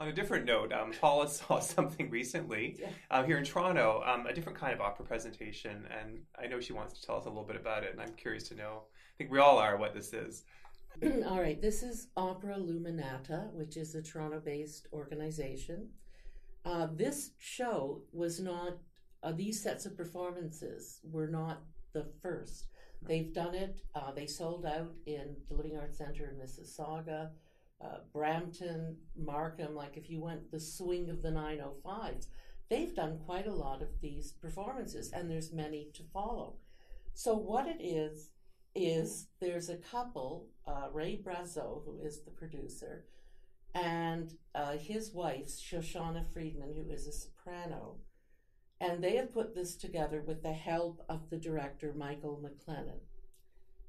On a different note, Paula saw something recently here in Toronto, a different kind of opera presentation, and I know she wants to tell us a little bit about it, and I'm curious to know, I think we all are, what this is. All right, this is Opera Luminata, which is a Toronto-based organization. This show was not, these sets of performances were not the first. They've done it, they sold out in the Living Arts Centre in Mississauga, Brampton, Markham, like if you went the swing of the 905s, they've done quite a lot of these performances, and there's many to follow. So what it is there's a couple, Ray Brazeau, who is the producer, and his wife, Shoshana Friedman, who is a soprano, and they have put this together with the help of the director, Michael McLennan.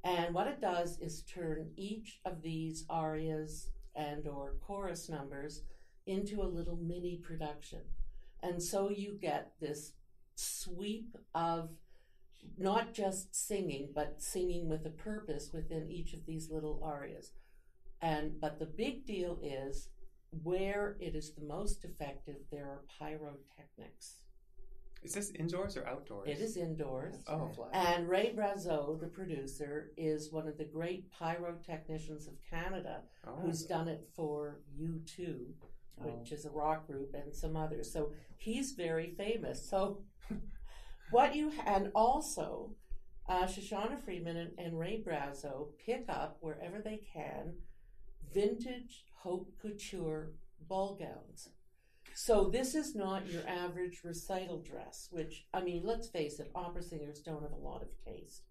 And what it does is turn each of these arias and or chorus numbers into a little mini production. And so you get this sweep of not just singing, but singing with a purpose within each of these little arias. But the big deal is where it is the most effective, there are pyrotechnics. Is this indoors or outdoors? It is indoors. Oh. And Ray Brazeau, the producer, is one of the great pyrotechnicians of Canada who's done it for U2, which is a rock group, and some others. So he's very famous. So and also Shoshana Friedman and Ray Brazeau pick up wherever they can vintage haute couture ball gowns. So this is not your average recital dress, which, I mean, let's face it, opera singers don't have a lot of taste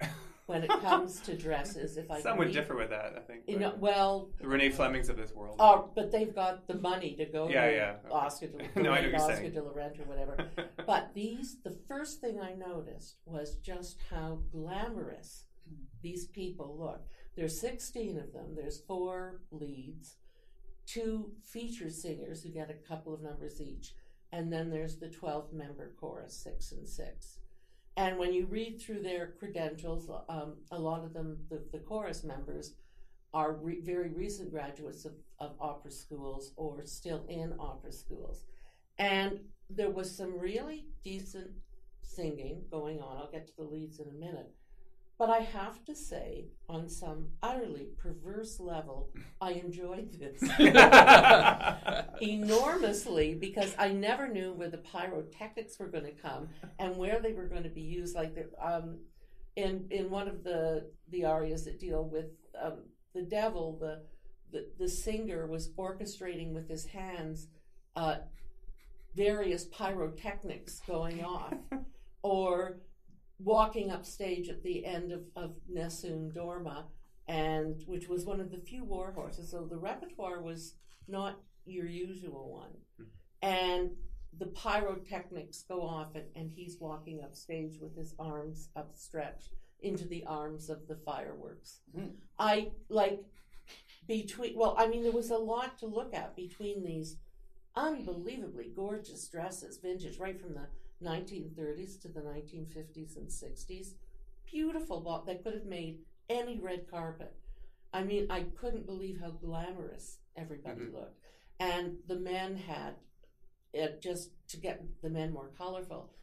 when it comes to dresses. Some would differ with that, I think. Well, the Renee Flemings of this world. But they've got the money to go Oscar de la Renta or whatever. But the first thing I noticed was just how glamorous these people look. There's 16 of them. There's 4 leads, 2 featured singers who get a couple of numbers each, and then there's the 12-member chorus, 6 and 6. And when you read through their credentials, a lot of them, the chorus members, are very recent graduates of opera schools or still in opera schools. And there was some really decent singing going on. I'll get to the leads in a minute. But I have to say, on some utterly perverse level, I enjoyed this enormously, because I never knew where the pyrotechnics were going to come and where they were going to be used. Like in one of the arias that deal with the devil, the singer was orchestrating with his hands various pyrotechnics going off, or walking up stage at the end of Nessun Dorma, and which was one of the few war horses. So the repertoire was not your usual one. And the pyrotechnics go off, and he's walking up stage with his arms upstretched into the arms of the fireworks. There was a lot to look at between these unbelievably gorgeous dresses, vintage, right from the 1930s to the 1950s and 60s. Beautiful. They could have made any red carpet. I mean, I couldn't believe how glamorous everybody looked. And the men had, just to get the men more colorful,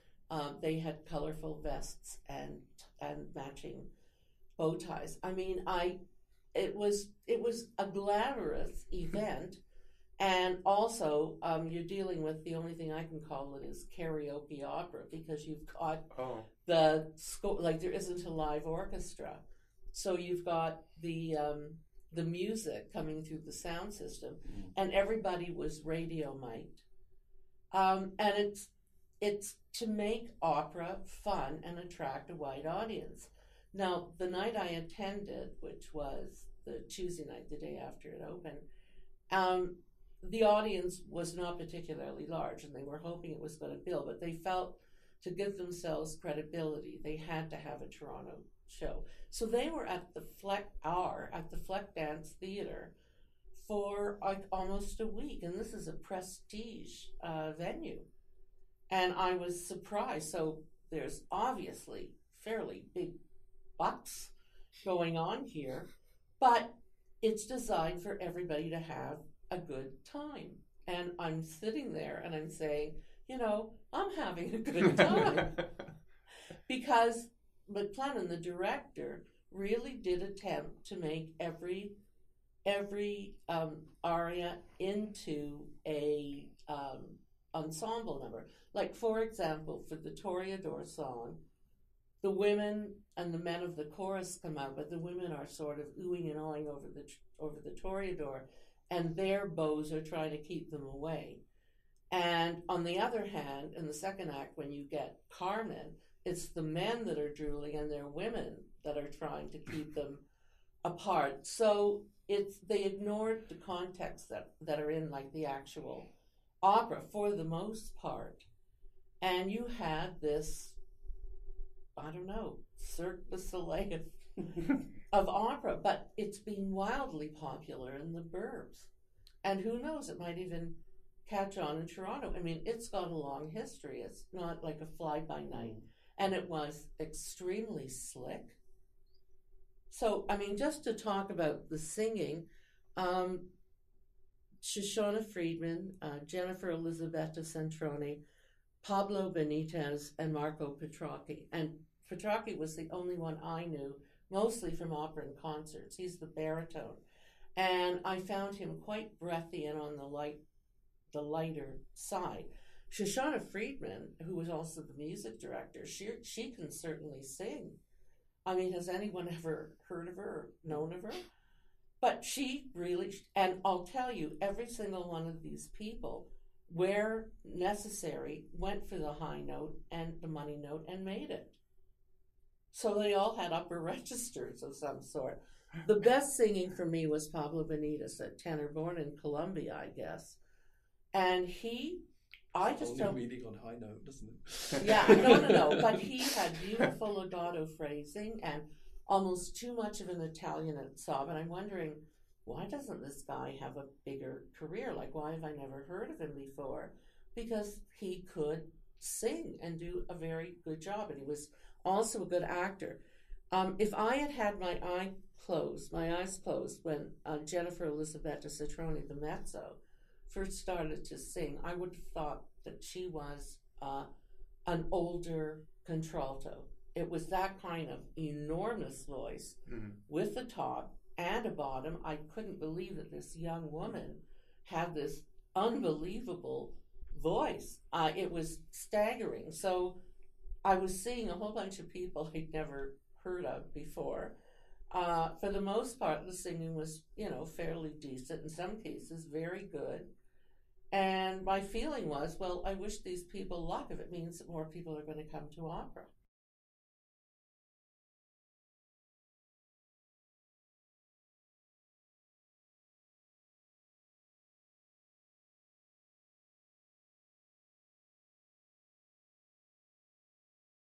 they had colorful vests and matching bow ties. I mean, it was a glamorous event. And also, you're dealing with, the only thing I can call it is karaoke opera, because you've got the score, like there isn't a live orchestra. So you've got the music coming through the sound system, and everybody was radio mic'd. And it's to make opera fun and attract a wide audience. Now, the night I attended, which was the Tuesday night, the day after it opened, the audience was not particularly large, and they were hoping it was going to build, but they felt to give themselves credibility, they had to have a Toronto show. So they were at the Fleck Dance Theatre for almost a week, and this is a prestige venue. And I was surprised. So there's obviously fairly big bucks going on here, but it's designed for everybody to have a good time. And I'm sitting there and I'm saying, I'm having a good time. Because McLennan, the director, really did attempt to make every aria into a ensemble number. Like, for example, for the Toreador song, the women and the men of the chorus come out, but the women are sort of oohing and awing over the Toreador, and their bows are trying to keep them away. And on the other hand, in the second act, when you get Carmen, it's the men that are drooling and they're women that are trying to keep them apart. So they ignored the context that are in like the actual opera for the most part. And you had this, I don't know, Cirque du Soleil of opera, but it's been wildly popular in the burbs. And who knows, it might even catch on in Toronto. I mean, it's got a long history. It's not like a fly-by-night. And it was extremely slick. So, I mean, just to talk about the singing, Shoshana Friedman, Jennifer Elisabetta Centrone, Pablo Benitez, and Marco Petracchi. And Petracchi was the only one I knew, mostly from opera and concerts. He's the baritone. And I found him quite breathy and on the lighter side. Shoshana Friedman, who was also the music director, she can certainly sing. I mean, has anyone ever heard of her or known of her? But she really, and I'll tell you, every single one of these people, where necessary, went for the high note and the money note and made it. So they all had upper registers of some sort. The best singing for me was Pablo Benitez, a tenor born in Colombia, I guess. And I just don't. Reading on high note, doesn't it? Yeah, no. But he had beautiful legato phrasing and almost too much of an Italian sob. And I'm wondering, why doesn't this guy have a bigger career? Like, why have I never heard of him before? Because he could sing and do a very good job, and he was also a good actor. If I had had my eyes closed when Jennifer Elisabetta Citrone, the mezzo, first started to sing, I would have thought that she was an older contralto. It was that kind of enormous voice with a top and a bottom. I couldn't believe that this young woman had this unbelievable voice. It was staggering. So I was seeing a whole bunch of people I'd never heard of before. For the most part, the singing was, fairly decent. In some cases, very good. And my feeling was, well, I wish these people luck if it means that more people are going to come to opera.